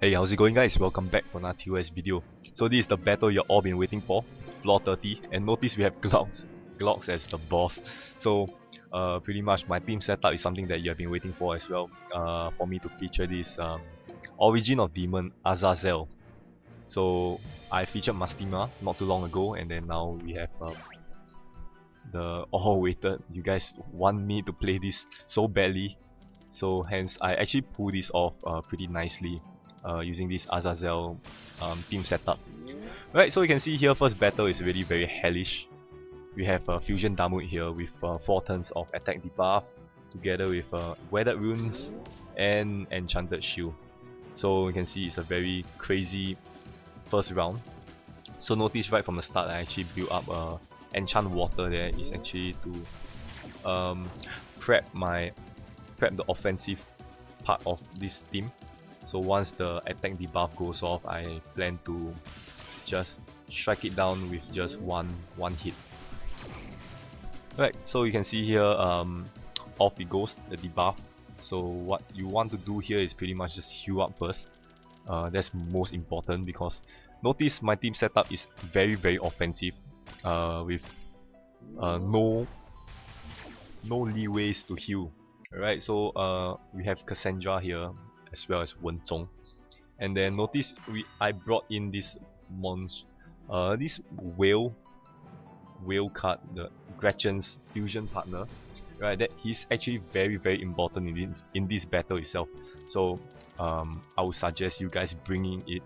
Hey, how's it going guys? Welcome back for another TOS video. So this is the battle you've all been waiting for, floor 30, and notice we have Glocks as the boss. So pretty much my team setup is something that you have been waiting for as well, for me to feature this Origin of Demon Azazel. So I featured Mastima not too long ago, and then now we have the all-awaited. You guys want me to play this so badly, so hence I actually pull this off pretty nicely using this Azazel team setup. Right, so you can see here first battle is really very hellish. We have Fusion Damut here with 4 turns of attack debuff together with Weathered Runes and Enchanted Shield. So you can see it's a very crazy first round. So notice right from the start I actually built up Enchant Water there is actually to prep the offensive part of this team. So once the attack debuff goes off, I plan to just strike it down with just one hit. Right, so you can see here off it goes, the debuff. So what you want to do here is pretty much just heal up first. That's most important because notice my team setup is very offensive with no leeways to heal. Alright, so we have Cassandra here as well as Wenzong. And then notice I brought in this this whale card, the Gretchen's fusion partner. Right, that he's actually very important in this battle itself. So I would suggest you guys bringing it.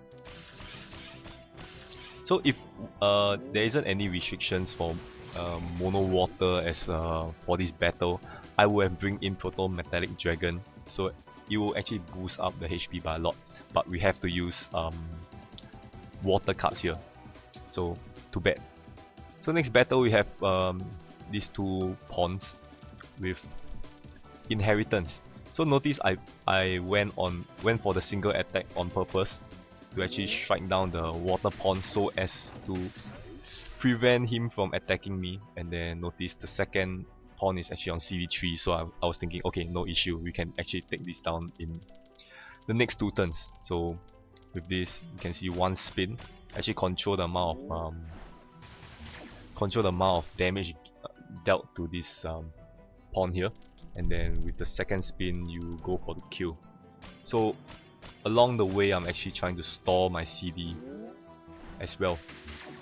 So if there isn't any restrictions for mono water as for this battle, I will have bring in Proto Metallic Dragon, so it will actually boost up the HP by a lot. But we have to use water cards here, so too bad. So next battle we have these 2 pawns with Inheritance. So notice I went for the single attack on purpose to actually strike down the water pawn so as to prevent him from attacking me. And then notice the second pawn is actually on CV3, so I was thinking, okay, no issue, we can actually take this down in the next 2 turns. So with this, you can see one spin actually control the amount of damage dealt to this pawn here, and then with the second spin you go for the kill. So along the way I'm actually trying to store my CD as well.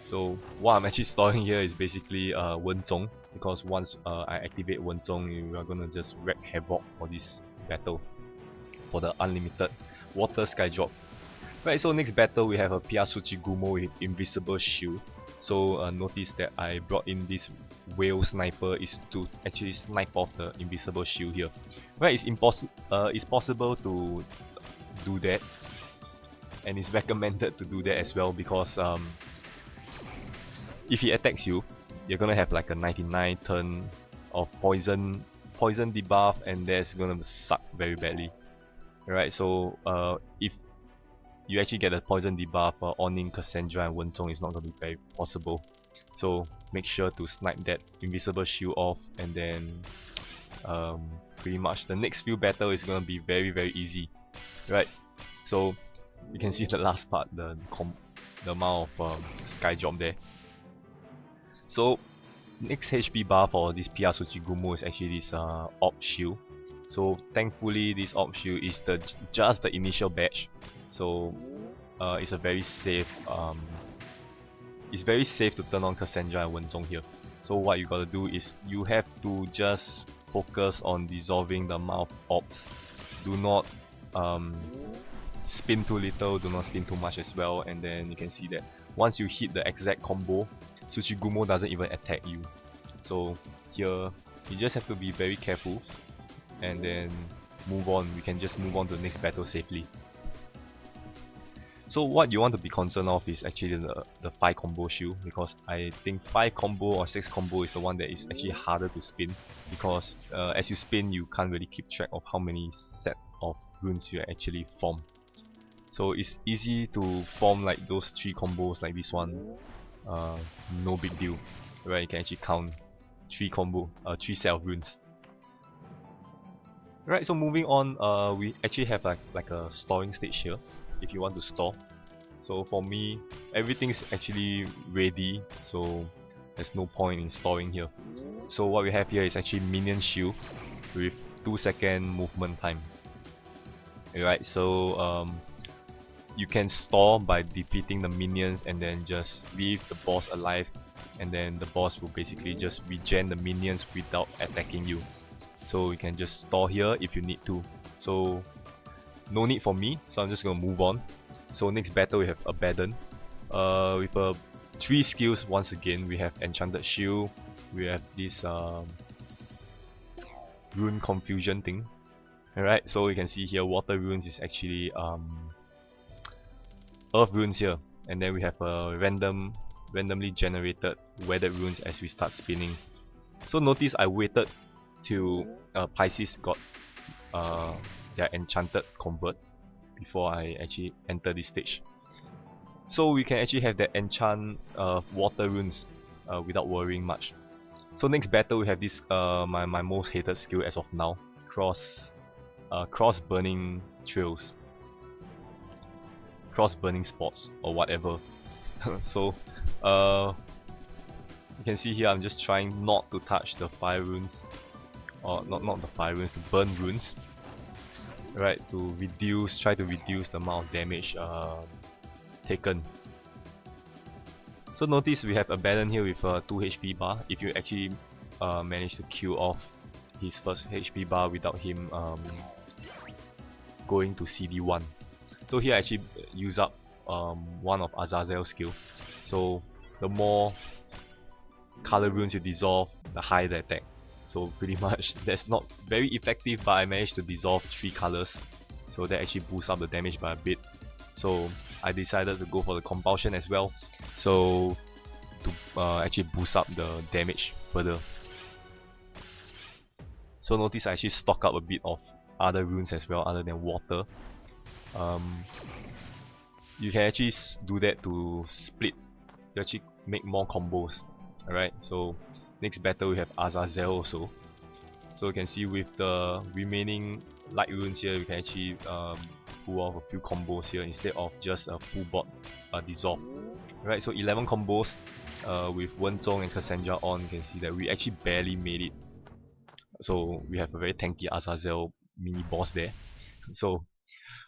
So what I'm actually storing here is basically Wenzong, because once I activate Wenzong, we are gonna just wreak havoc for this battle for the unlimited water sky drop. Right, so next battle we have a Piasuchi Gumo with Invisible Shield. So notice that I brought in this whale sniper is to actually snipe off the invisible shield here. Right, it's possible to do that, and it's recommended to do that as well, because if he attacks you, you're gonna have like a 99 turn of poison debuff, and that's gonna suck very badly. Alright, so if you actually get a poison debuff, owning Cassandra and Wenzong is not gonna be very possible. So make sure to snipe that invisible shield off, and then pretty much the next few battle is gonna be very easy. Right, so you can see the last part, the amount of sky drop there. So next HP bar for this Piasuchi Gumo is actually this Orb Shield. So thankfully this Orb Shield is just the initial batch. So it's a very safe to turn on Cassandra and Wenzong here. So what you gotta do is you have to just focus on dissolving the amount of orbs. Do not spin too little, do not spin too much as well, and then you can see that once you hit the exact combo, Tsuchigumo doesn't even attack you. So here you just have to be very careful, and then move on. We can just move on to the next battle safely. So what you want to be concerned of is actually the 5 combo shield, because I think 5 combo or 6 combo is the one that is actually harder to spin, because as you spin you can't really keep track of how many set of runes you actually form. So it's easy to form like those 3 combos like this one, no big deal, right? You can actually count 3 set of runes. Right, so moving on, we actually have like a storing stage here. if you want to store. So for me, everything's actually ready, so there's no point in storing here. So what we have here is actually minion shield with 2-second movement time. Alright, so you can store by defeating the minions and then just leave the boss alive, and then the boss will basically just regen the minions without attacking you. So you can just store here if you need to. So no need for me, so I'm just gonna move on. So next battle we have Abaddon. With 3 skills once again. We have Enchanted Shield, we have this Rune Confusion thing. Alright, so you can see here Water Runes is actually Earth Runes here, and then we have a randomly generated Weathered Runes as we start spinning. So notice I waited till Pisces got their Enchanted Convert before I actually enter this stage. So we can actually have that enchant Water Runes without worrying much. So next battle we have this my most hated skill as of now, Cross Burning Trails, Cross Burning Spots or whatever. So you can see here I'm just trying not to touch the fire runes, or not the fire runes, the burn runes, right, to try to reduce the amount of damage taken. So notice we have Abaddon here with a 2 HP bar. If you actually manage to kill off his first HP bar without him going to CD1. So here I actually use up one of Azazel's skill. So the more color runes you dissolve, the higher the attack. So pretty much that's not very effective, but I managed to dissolve 3 colors, so that actually boosts up the damage by a bit. So I decided to go for the compulsion as well, so to actually boost up the damage further. So notice I actually stock up a bit of other runes as well other than water. You can actually do that to split, to actually make more combos. Alright, so next battle we have Azazel also. So you can see with the remaining light runes here, you can actually pull off a few combos here instead of just a full board dissolve. Right, so 11 combos with Wenzhong and Cassandra on. You can see that we actually barely made it. So we have a very tanky Azazel mini boss there. So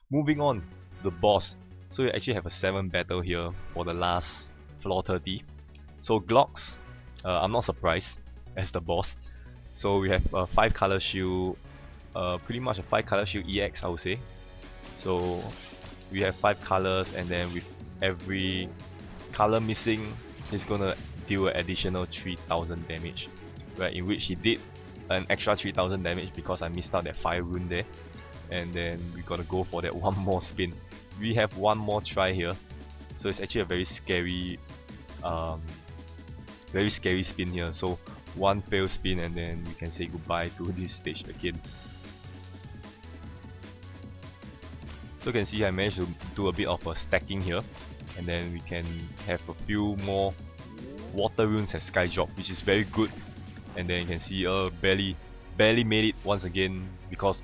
moving on to the boss. So you actually have a 7 battle here for the last floor 30. So Glocks, I'm not surprised as the boss. So we have a 5 color shield, pretty much a 5 color shield EX, I would say. So we have 5 colors, and then with every color missing, he's gonna deal an additional 3000 damage, right? In which he did an extra 3000 damage because I missed out that fire rune there, and then we gotta go for that one more spin. We have one more try here, so it's actually a very scary spin here. So one failed spin, and then we can say goodbye to this stage again. So you can see I managed to do a bit of a stacking here, and then we can have a few more water runes as sky drop, which is very good. And then you can see barely made it once again because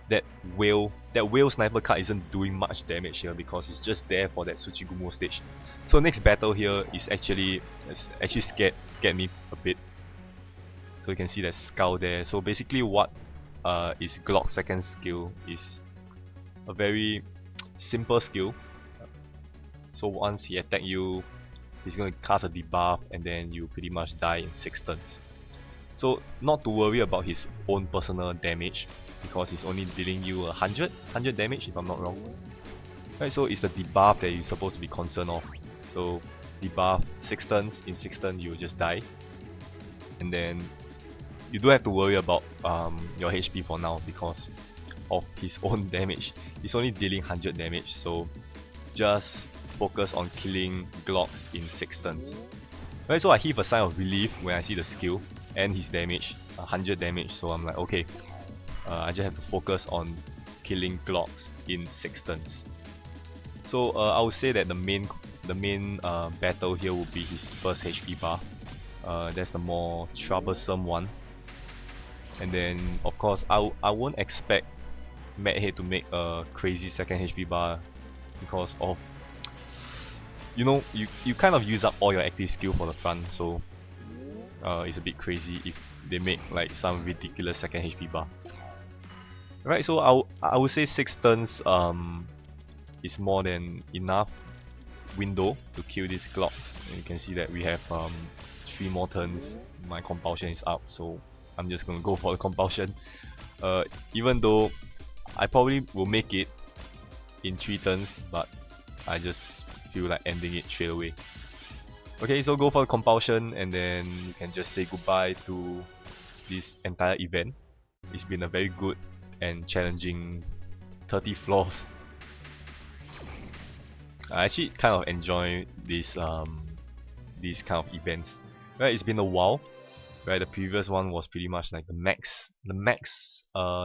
that whale sniper card isn't doing much damage here because it's just there for that Tsuchigumo stage. So next battle here is actually scared me a bit. So you can see that skull there. So basically what is Glock's second skill is a very simple skill. So once he attacks you, he's going to cast a debuff, and then you pretty much die in 6 turns. So not to worry about his own personal damage, because he's only dealing you 100 damage if I'm not wrong. Right, so it's the debuff that you're supposed to be concerned of. So debuff 6 turns, in 6 turns you will just die. And then you don't have to worry about your HP for now because of his own damage. He's only dealing 100 damage, so just focus on killing Glocks in 6 turns. Right, so I heave a sigh of relief when I see the skill and his damage, 100 damage, so I'm like, okay, I just have to focus on killing Glocks in 6 turns. So I would say that the main battle here will be his first HP bar. That's the more troublesome one. And then of course I won't expect Mad Head to make a crazy second HP bar because of, you know, you kind of use up all your active skill for the front, so it's a bit crazy if they make like some ridiculous second HP bar. Right, so I would say 6 turns is more than enough window to kill these Glocks. And you can see that we have 3 more turns. My compulsion is up, so I'm just gonna go for the compulsion. Even though I probably will make it in 3 turns, but I just feel like ending it straight away. Okay, so go for the compulsion, and then you can just say goodbye to this entire event. It's been a very good and challenging 30 floors. I actually kind of enjoy these kind of events. Right, it's been a while. Right, the previous one was pretty much like the max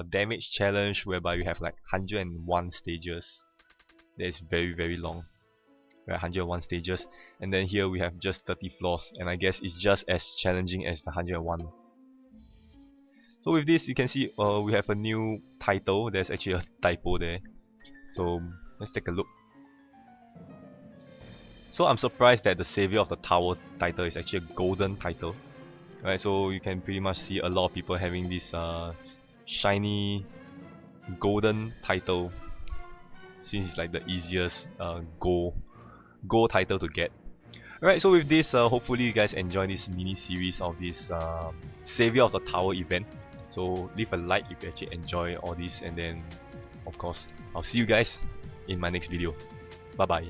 damage challenge, whereby you have like 101 stages. That is very long. Right, 101 stages, and then here we have just 30 floors, and I guess it's just as challenging as the 101. So with this, you can see we have a new title. There's actually a typo there. So let's take a look. So I'm surprised that the Savior of the Tower title is actually a golden title. Right, so you can pretty much see a lot of people having this shiny golden title, since it's like the easiest gold title to get. Alright, so with this, hopefully you guys enjoy this mini series of this Savior of the Tower event. So leave a like if you actually enjoy all this, and then of course I'll see you guys in my next video. Bye bye.